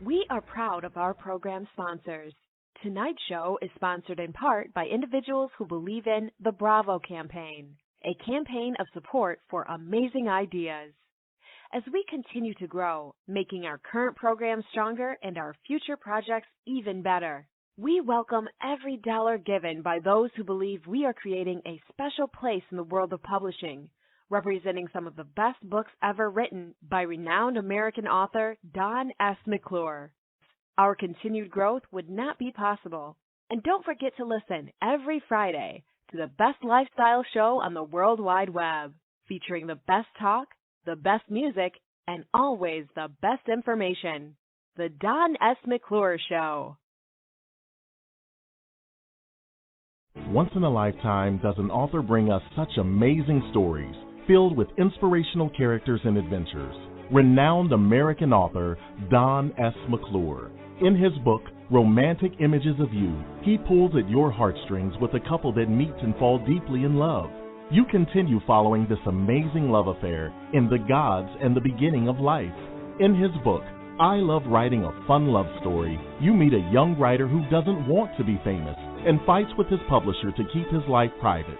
We are proud of our program sponsors. Tonight's show is sponsored in part by individuals who believe in the Bravo campaign, a campaign of support for amazing ideas. As we continue to grow, making our current programs stronger and our future projects even better, we welcome every dollar given by those who believe we are creating a special place in the world of publishing, representing some of the best books ever written by renowned American author Don S. McClure. Our continued growth would not be possible. And don't forget to listen every Friday to the best lifestyle show on the World Wide Web, featuring the best talk, the best music, and always the best information. The Don S. McClure Show. Once in a lifetime does an author bring us such amazing stories filled with inspirational characters and adventures. Renowned American author Don S. McClure. In his book, Romantic Images of You, he pulls at your heartstrings with a couple that meet and fall deeply in love. You continue following this amazing love affair in The Gods and the Beginning of Life. In his book, I Love Writing a Fun Love Story, you meet a young writer who doesn't want to be famous and fights with his publisher to keep his life private.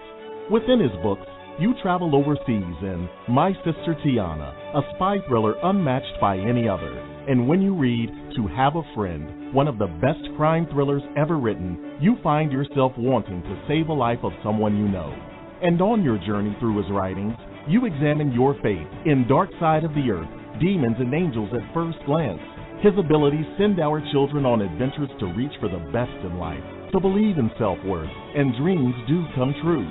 Within his books, you travel overseas in My Sister Tiana, a spy thriller unmatched by any other. And when you read To Have a Friend, one of the best crime thrillers ever written, you find yourself wanting to save a life of someone you know. And on your journey through his writings, you examine your faith in Dark Side of the Earth, Demons and Angels at First Glance. His abilities send our children on adventures to reach for the best in life, to believe in self-worth, and dreams do come true.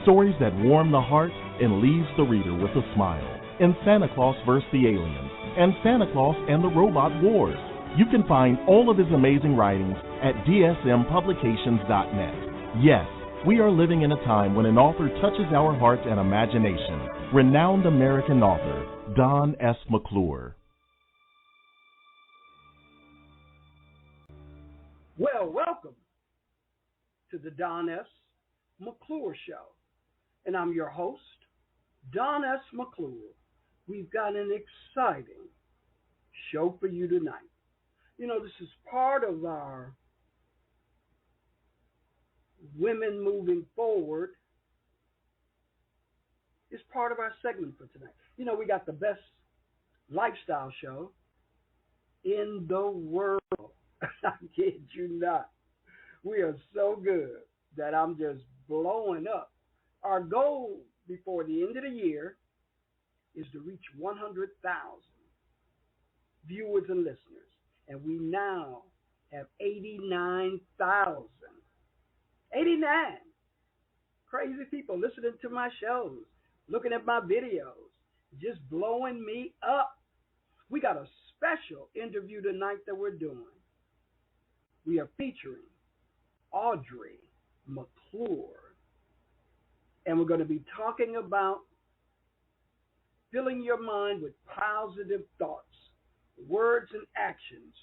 Stories that warm the heart and leaves the reader with a smile. In Santa Claus vs. the Aliens and Santa Claus and the Robot Wars. You can find all of his amazing writings at dsmpublications.net. Yes, we are living in a time when an author touches our hearts and imagination. Renowned American author Don S. McClure. Well, welcome to the Don S. McClure Show. And I'm your host, Don S. McClure. We've got an exciting show for you tonight. You know, this is part of our Women Moving Forward. It's part of our segment for tonight. You know, we got the best lifestyle show in the world. I kid you not. We are so good that I'm just blowing up. Our goal before the end of the year is to reach 100,000 viewers and listeners. And we now have 89,000. 89 crazy people listening to my shows, looking at my videos, just blowing me up. We got a special interview tonight that we're doing. We are featuring Audrey McClure. And we're going to be talking about filling your mind with positive thoughts, words, and actions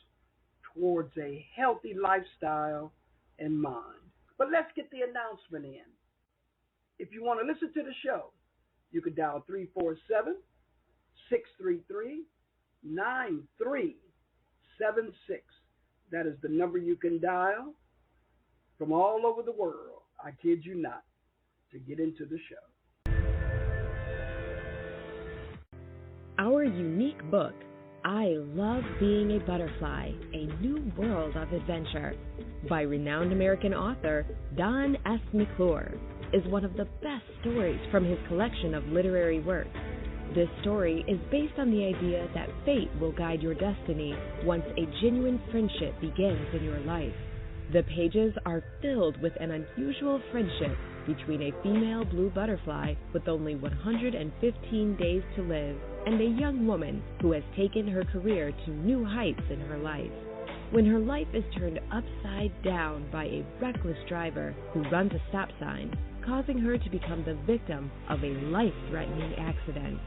towards a healthy lifestyle and mind. But let's get the announcement in. If you want to listen to the show, you can dial 347-633-9376. That is the number you can dial from all over the world. I kid you not. To get into the show. Our unique book, I Love Being a Butterfly, A New World of Adventure, by renowned American author Don S. McClure, is one of the best stories from his collection of literary works. This story is based on the idea that fate will guide your destiny once a genuine friendship begins in your life. The pages are filled with an unusual friendship between a female blue butterfly with only 115 days to live and a young woman who has taken her career to new heights in her life. When her life is turned upside down by a reckless driver who runs a stop sign, causing her to become the victim of a life-threatening accident.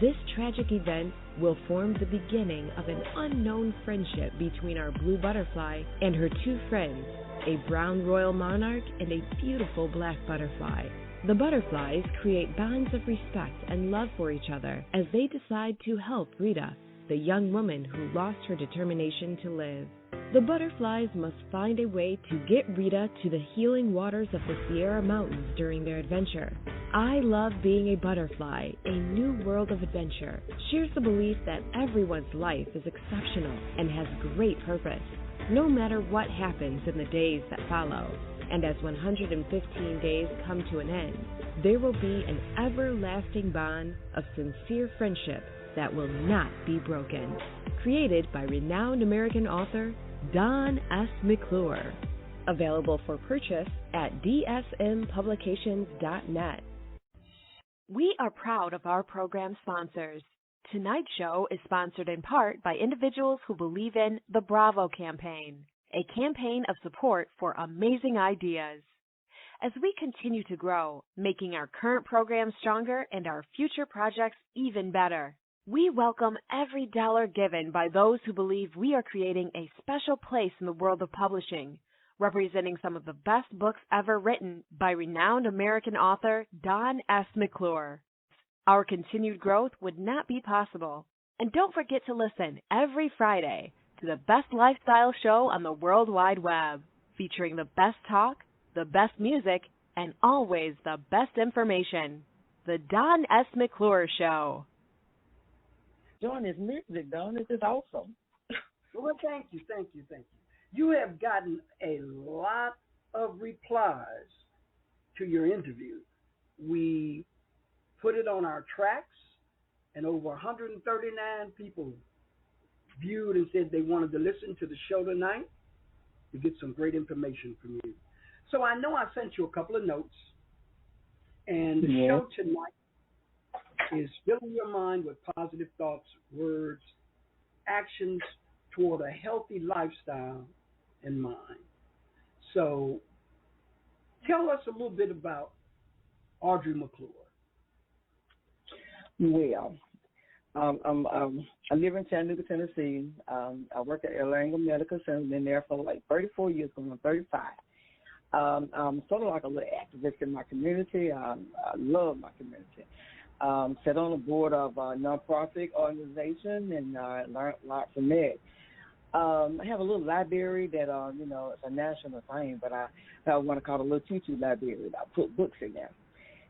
This tragic event will form the beginning of an unknown friendship between our blue butterfly and her two friends, a brown royal monarch and a beautiful black butterfly. The butterflies create bonds of respect and love for each other as they decide to help Rita, the young woman who lost her determination to live. The butterflies must find a way to get Rita to the healing waters of the Sierra Mountains during their adventure. I Love Being a Butterfly, A New World of Adventure, shares the belief that everyone's life is exceptional and has great purpose, no matter what happens in the days that follow. And as 115 days come to an end, there will be an everlasting bond of sincere friendship that will not be broken. Created by renowned American author Dawn S. McClure. Available for purchase at dsmpublications.net. We are proud of our program sponsors. Tonight's show is sponsored in part by individuals who believe in the Bravo campaign, a campaign of support for amazing ideas. As we continue to grow, making our current program stronger and our future projects even better, we welcome every dollar given by those who believe we are creating a special place in the world of publishing, representing some of the best books ever written by renowned American author Dawn S. McClure. Our continued growth would not be possible. And don't forget to listen every Friday to the best lifestyle show on the World Wide Web, featuring the best talk, the best music, and always the best information. The Dawn S. McClure Show. Join his music, Dawn. This is awesome. Well, thank you. You have gotten a lot of replies to your interview. We put it on our tracks, and over 139 people viewed and said they wanted to listen to the show tonight to get some great information from you. So I know I sent you a couple of notes, and the show tonight is filling your mind with positive thoughts, words, actions toward a healthy lifestyle in mind. So tell us a little bit about Audrey McClure. Well, I live in Chattanooga, Tennessee. I work at Atlanta Medical Center. Been there for like 34 years, going on 35. I'm sort of like a little activist in my community. I love my community. Sit on the board of a nonprofit organization and learned a lot from that. I have a little library that, it's a national thing, but I want to call it a little tutu library. I put books in there.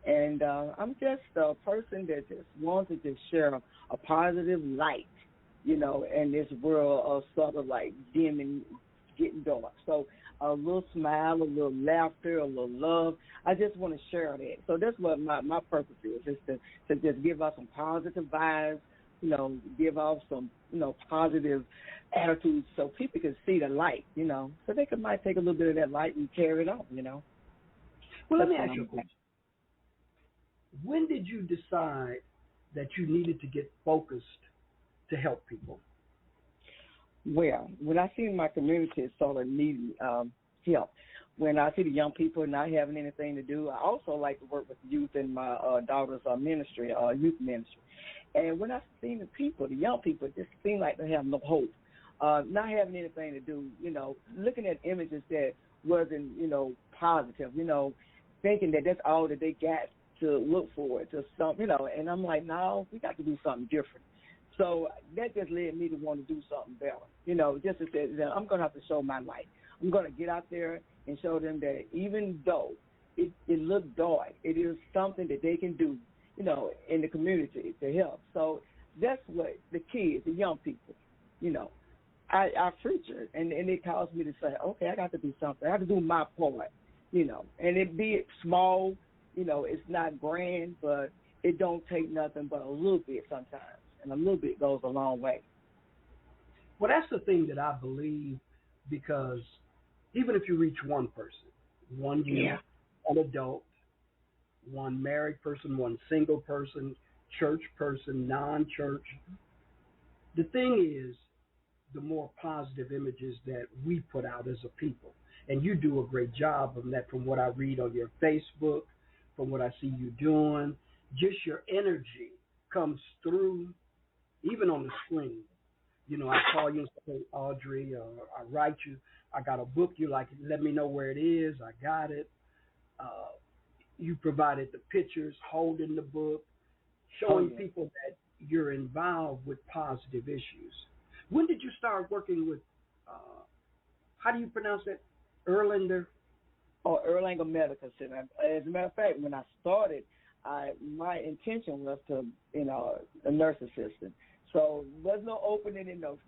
And I'm just a person that just wants to just share a positive light, in this world of sort of like dim and getting dark. So a little smile, a little laughter, a little love. I just want to share that. So that's what my purpose is to just give out some positive vibes, give off some, positive attitudes so people can see the light, so they might take a little bit of that light and carry it on, Well, let me ask you a question. When did you decide that you needed to get focused to help people? Well, when I see my community sort of needing help, when I see the young people not having anything to do, I also like to work with youth in my daughter's ministry, youth ministry. And when I see the people, the young people, it just seem like they have no hope, not having anything to do, looking at images that wasn't, positive, thinking that that's all that they got to look forward to something, and I'm like, no, we got to do something different. So that just led me to want to do something better, just to say that I'm going to have to show my light. I'm going to get out there and show them that even though it looks dark, it is something that they can do, in the community to help. So that's what the kids, the young people, our future, and it caused me to say, okay, I got to do something. I have to do my part, and it be it small, it's not grand, but it don't take nothing but a little bit sometimes, and a little bit goes a long way. Well, that's the thing that I believe, because even if you reach one person, one youth, an adult, one married person, one single person, church person, non-church, the thing is, the more positive images that we put out as a people. And you do a great job of that from what I read on your Facebook, from what I see you doing. Just your energy comes through, even on the screen. I call you and say, Audrey, or I write you, I got a book, you like, let me know where it is, I got it. You provided the pictures, holding the book, showing people that, you're involved with positive issues. When did you start working with, how do you pronounce it, Erlander? Or Erlanger Medical Center. As a matter of fact, when I started, my intention was to, a nurse assistant. So there was no opening in those.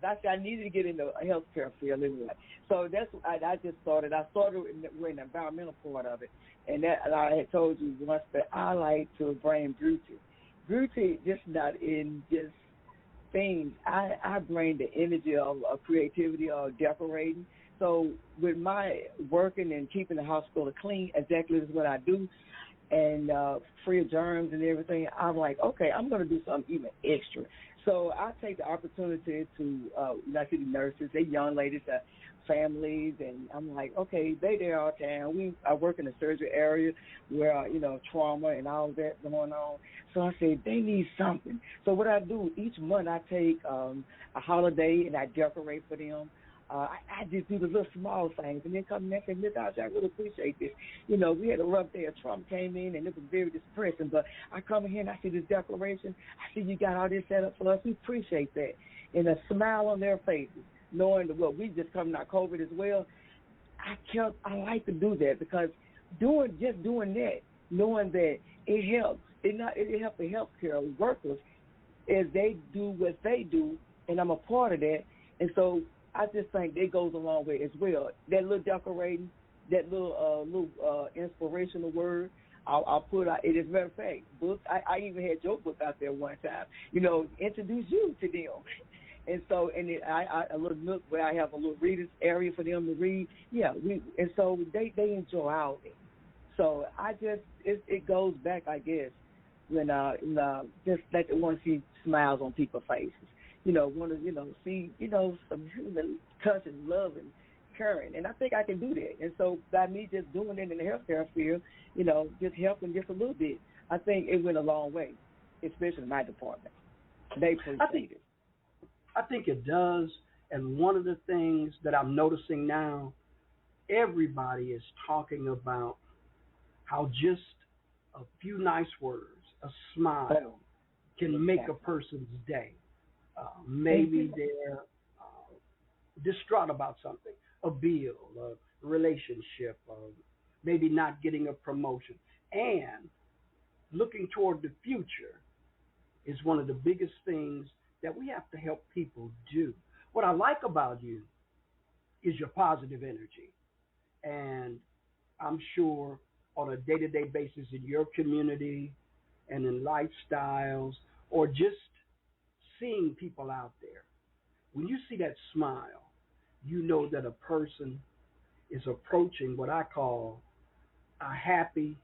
I needed to get in the healthcare field anyway. So that's I just started. I started with the environmental part of it, and I had told you once that I like to bring beauty. Beauty just not in just things. I bring the energy of creativity or decorating. So with my working and keeping the hospital clean, exactly is what I do, and free of germs and everything, I'm like, okay, I'm going to do something even extra. So I take the opportunity to, I see the nurses, they young ladies, families, and I'm like, okay, they there all the time. I work in the surgery area where, trauma and all that going on. So I said, they need something. So what I do, each month I take a holiday and I decorate for them. I just do the little small things, and then come next and Miss Audrey, I really appreciate this. We had a rough day. Trump came in, and it was very depressing. But I come in here and I see this declaration. I see you got all this set up for us. We appreciate that, and a smile on their faces, knowing that we just coming out COVID as well. I like to do that because doing that, knowing that it helps. It helps the healthcare workers as they do what they do, and I'm a part of that, and so. I just think that goes a long way as well. That little decorating, that little inspirational word, I'll put out. As a matter of fact, books. I even had your book out there one time. Introduce you to them, and so I a little nook where I have a little readers area for them to read. Yeah, and so they enjoy all of it. So it goes back, I guess, when just like want to see smiles on people's faces. Want to, see, some human touch and love and caring. And I think I can do that. And so by me just doing it in the healthcare field, just helping just a little bit, I think it went a long way, especially in my department. They appreciate it. I think it does. And one of the things that I'm noticing now, everybody is talking about how just a few nice words, a smile, can make a person's day. Maybe they're distraught about something, a bill, a relationship, maybe not getting a promotion. And looking toward the future is one of the biggest things that we have to help people do. What I like about you is your positive energy. And I'm sure on a day-to-day basis in your community and in lifestyles or just seeing people out there, when you see that smile, you know that a person is approaching what I call a happy,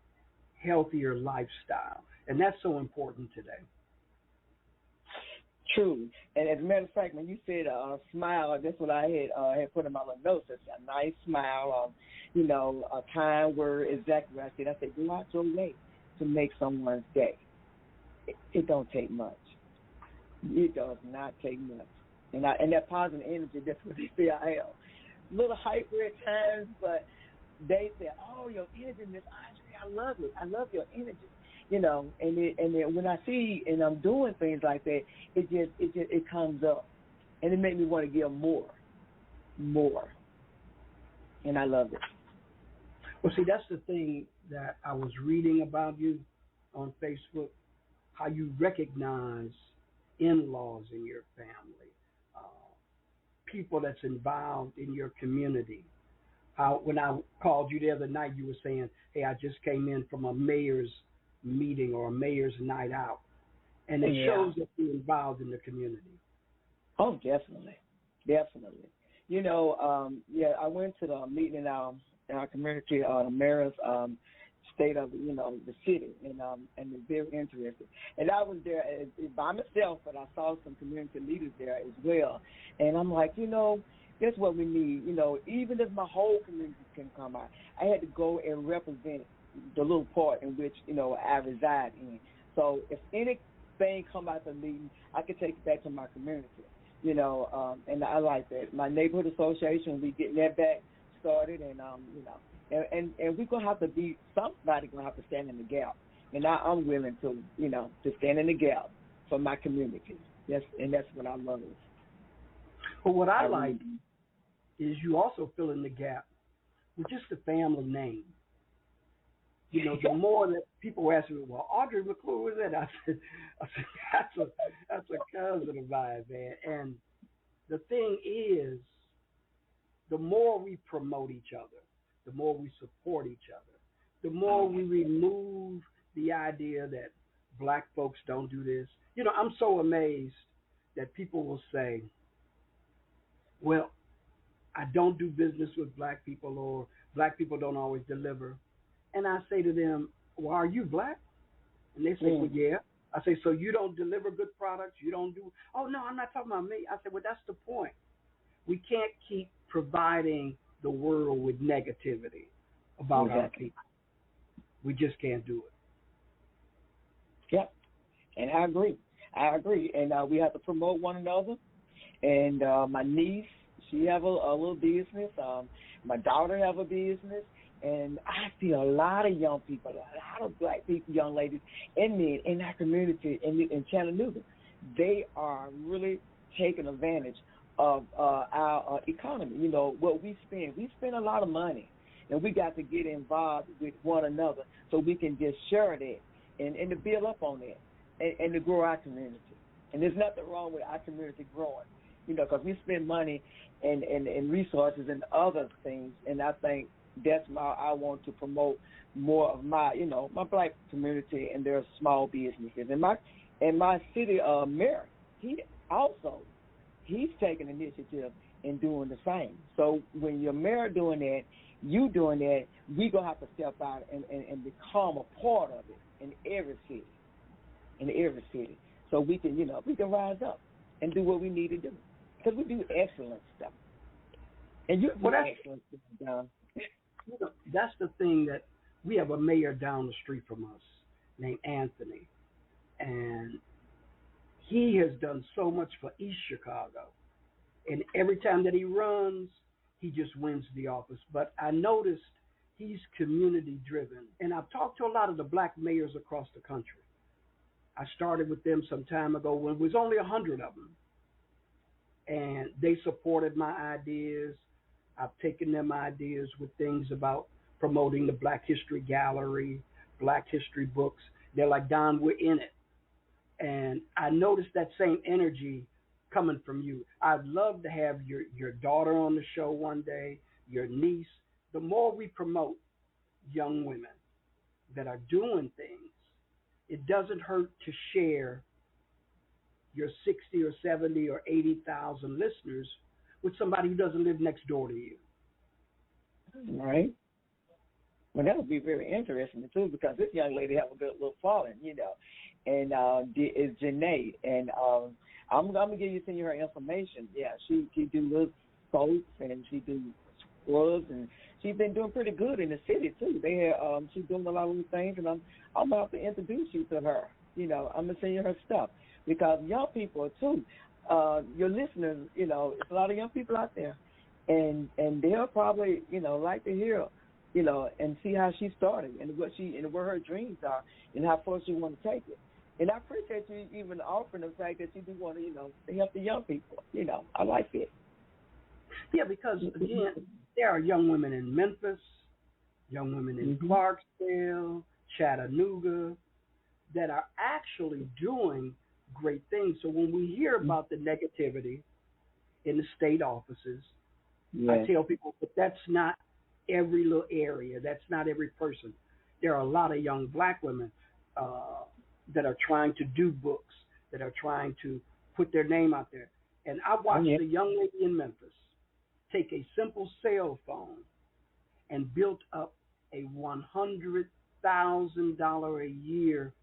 healthier lifestyle. And that's so important today. True. And as a matter of fact, when you said smile, that's what I had put in my little notes. It's a nice smile, a kind word, exactly what I said. I said, go out your way to make someone's day. It don't take much. It does not take much. And that positive energy, that's what they say I have. A little hyper at times, but they say, oh, your energy, Miss Audrey, I love it. I love your energy. And then when I see and I'm doing things like that, it comes up. And it makes me want to give more. And I love it. Well, see, that's the thing that I was reading about you on Facebook, how you recognize in-laws in your family, people that's involved in your community. How when I called you the other night, you were saying, hey, I just came in from a mayor's meeting or a mayor's night out. And it shows that you're involved in the community. Oh, definitely. I went to the meeting in our community, the mayor's state of the city, and it's very interesting. And I was there by myself, but I saw some community leaders there as well. And I'm like, that's what we need. Even if my whole community can come out, I had to go and represent the little part in which I reside in. So if anything come out of the meeting, I can take it back to my community. And I like that. My neighborhood association, we getting that back started, and And we're gonna have to be somebody gonna have to stand in the gap, and I'm willing to to stand in the gap for my community. That's what I love. But what I like is you also fill in the gap with just the family name. You know, the more that people ask me, well, Audrey McClure is that? I said that's a cousin of mine, man. And the thing is, the more we promote each other, the more we support each other, the more we remove the idea that black folks don't do this. You know, I'm so amazed that people will say, well, I don't do business with black people, or black people don't always deliver. And I say to them, well, are you black? And they say, well, yeah. I say, so you don't deliver good products? You don't do, oh, no, I'm not talking about me. I said, well, that's the point. We can't keep providing the world with negativity about our people. We just can't do it. Yep. And I agree. And we have to promote one another. And my niece, she have a little business. My daughter have a business. And I see a lot of young people, a lot of black people, young ladies, and men in our community in Chattanooga. They are really taking advantage of our economy. You know, what we spend a lot of money, and we got to get involved with one another so we can just share that and to build up on that and to grow our community. And there's nothing wrong with our community growing, you know, because we spend money and resources and other things, and I think that's why I want to promote more of my, you know, my black community and their small businesses. And my city mayor, he's taking initiative in doing the same. So when your mayor doing that, you doing that, we gonna have to step out and become a part of it in every city. So we can, you know, we can rise up and do what we need to do, because we do excellent stuff. And you do excellent stuff, Don. You know, that's the thing, that we have a mayor down the street from us named Anthony, and he has done so much for East Chicago. And every time that he runs, he just wins the office. But I noticed he's community driven. And I've talked to a lot of the black mayors across the country. I started with them some time ago when it was only 100 of them. And they supported my ideas. I've taken them ideas with things about promoting the Black History Gallery, Black History books. They're like, Don, we're in it. And I noticed that same energy coming from you. I'd love to have your daughter on the show one day, your niece. The more we promote young women that are doing things, it doesn't hurt to share your 60 or 70 or 80,000 listeners with somebody who doesn't live next door to you. All right. Well, that would be very interesting, too, because this young lady have a good little following, you know, and it's Janae. And I'm going to send you her information. Yeah, she do little soaps, and she do scrubs, and she's been doing pretty good in the city, too. She's doing a lot of little things, and I'm about to introduce you to her. You know, I'm going to send you her stuff, because young people, too, your listeners, you know, there's a lot of young people out there, and they'll probably, you know, like to hear, you know, and see how she started and where her dreams are and how far she want to take it. And I appreciate you even offering the fact that you do want to, you know, to help the young people. You know, I like it. Yeah, because again, there are young women in Memphis, young women in Clarksville, Chattanooga, that are actually doing great things. So when we hear about the negativity in the state offices, I tell people, but that's not every little area. That's not every person. There are a lot of young black women that are trying to do books, that are trying to put their name out there. And I watched a young lady in Memphis take a simple cell phone and built up a $100,000 a year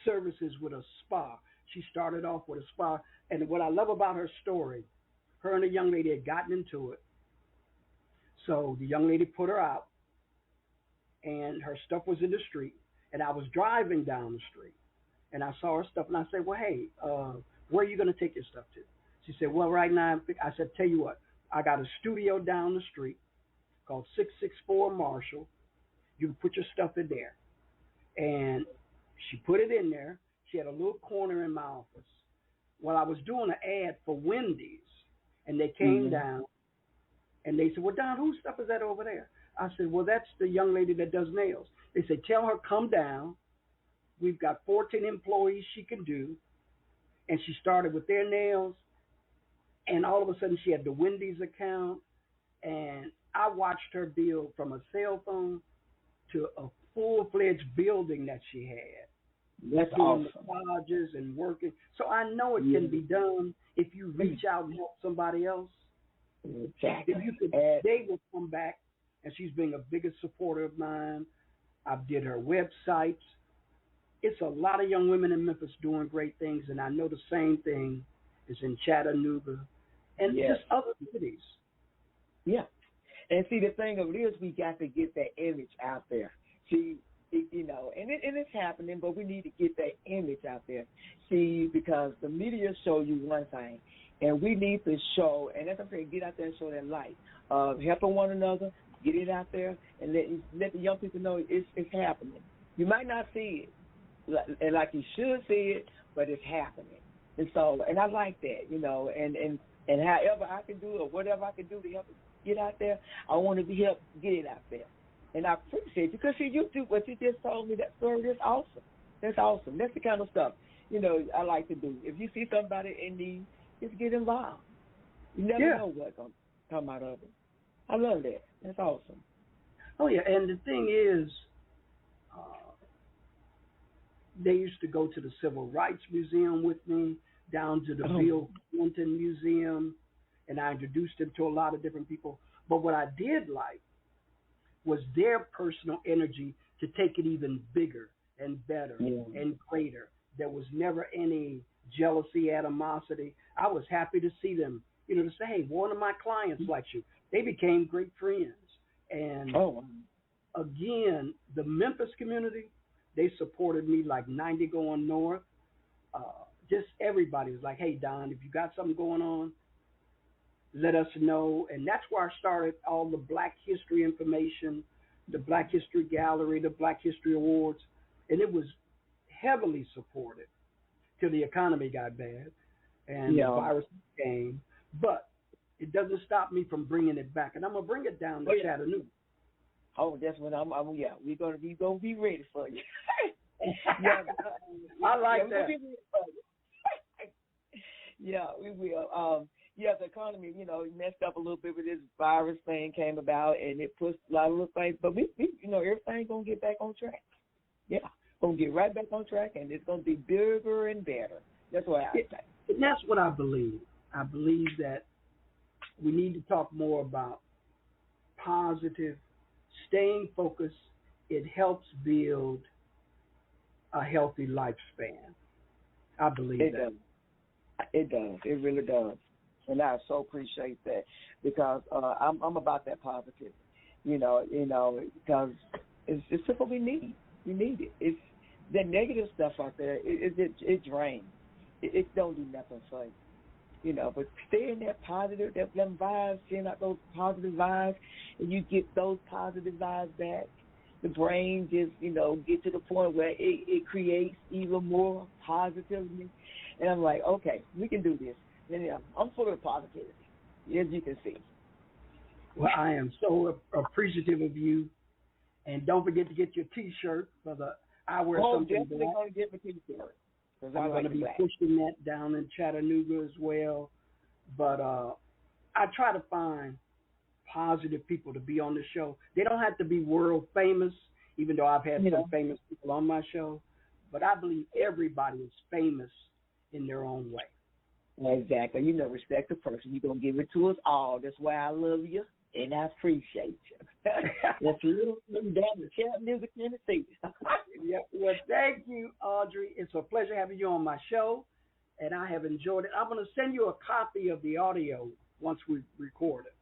services with a spa. She started off with a spa. And what I love about her story, her and a young lady had gotten into it. So the young lady put her out, and her stuff was in the street. And I was driving down the street, and I saw her stuff, and I said, well, hey, where are you going to take your stuff to? She said, well, right now, I said, tell you what, I got a studio down the street called 664 Marshall. You can put your stuff in there. And she put it in there, She had a little corner in my office. Well, I was doing an ad for Wendy's, and they came down, and they said, well, Don, whose stuff is that over there? I said, well, that's the young lady that does nails. They said, tell her come down. We've got 14 employees she can do. And she started with their nails, and all of a sudden she had the Wendy's account, and I watched her build from a cell phone to a full-fledged building that she had. That's doing awesome. massages and working. So I know it can be done if you reach out and help somebody else. Exactly. If you could, they will come back, and she's been a biggest supporter of mine. I did her websites. It's a lot of young women in Memphis doing great things, and I know the same thing is in Chattanooga and just other cities. Yeah. And see, the thing of it is, we got to get that image out there. See, you know, and it's happening, but we need to get that image out there. See, because the media show you one thing, and we need to show, and as I'm saying, get out there and show that light. Helping one another, get it out there, and let the young people know it's happening. You might not see it like you should see it, but it's happening. And so, and I like that, you know, and however I can do or whatever I can do to help get out there, I want to help get it out there. And I appreciate you because, see, you do what you just told me, that story. That's awesome. That's awesome. That's the kind of stuff, you know, I like to do. If you see somebody in need, just get involved. You never know what's going to come out of it. I love that. That's awesome. Oh, yeah, and the thing is, they used to go to the Civil Rights Museum with me, down to the Bill Clinton Museum, and I introduced them to a lot of different people. But what I did like was their personal energy to take it even bigger and better and greater. There was never any jealousy, animosity. I was happy to see them, you know, to say, hey, one of my clients likes you. They became great friends. And again, the Memphis community, they supported me like 90 going north. Just everybody was like, hey, Don, if you got something going on, let us know. And that's where I started all the Black History information, the Black History Gallery, the Black History Awards. And it was heavily supported till the economy got bad and the virus came. But it doesn't stop me from bringing it back. And I'm going to bring it down to Chattanooga. Oh, that's what we're going to be ready for you. I like that. Yeah, we will. The economy, you know, messed up a little bit with this virus thing came about, and it pushed a lot of little things. But we you know, everything's going to get back on track. Yeah, going to get right back on track, and it's going to be bigger and better. That's what I say. And that's what I believe. I believe that we need to talk more about positive, staying focused. It helps build a healthy lifespan. I believe that. It does. It really does. And I so appreciate that because I'm about that positive, you know, because it's just what we need. We need it. It's the negative stuff out there. It drains. It don't do nothing for you, you know. But stay in that positive, them vibes, send out those positive vibes, and you get those positive vibes back. The brain just, you know, get to the point where it creates even more positivity. And I'm like, okay, we can do this. And I'm full of positivity, as you can see. Well, I am so appreciative of you. And don't forget to get your T-shirt for the I Wear Something Black. Definitely going to get my T-shirt. I'm going to be pushing that down in Chattanooga as well. But I try to find positive people to be on the show. They don't have to be world famous, even though I've had some famous people on my show. But I believe everybody is famous in their own way. Exactly. You know, respect the person. You're going to give it to us all. That's why I love you, and I appreciate you. That's a little down to Chattanooga, Tennessee. Well, thank you, Audrey. It's a pleasure having you on my show, and I have enjoyed it. I'm going to send you a copy of the audio once we record it.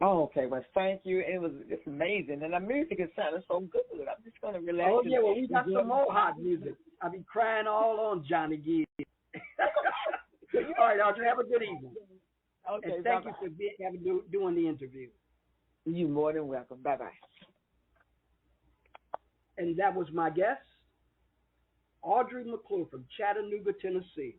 Oh, okay. Well, thank you. It's amazing, and the music is sounding so good. I'm just going to relax. Oh, yeah, well, we got some more hot music. I'll be crying all on Johnny Gibb. All right, Audrey, have a good evening. Okay, and thank you for doing the interview. You're more than welcome. Bye-bye. And that was my guest, Audrey McClure from Chattanooga, Tennessee.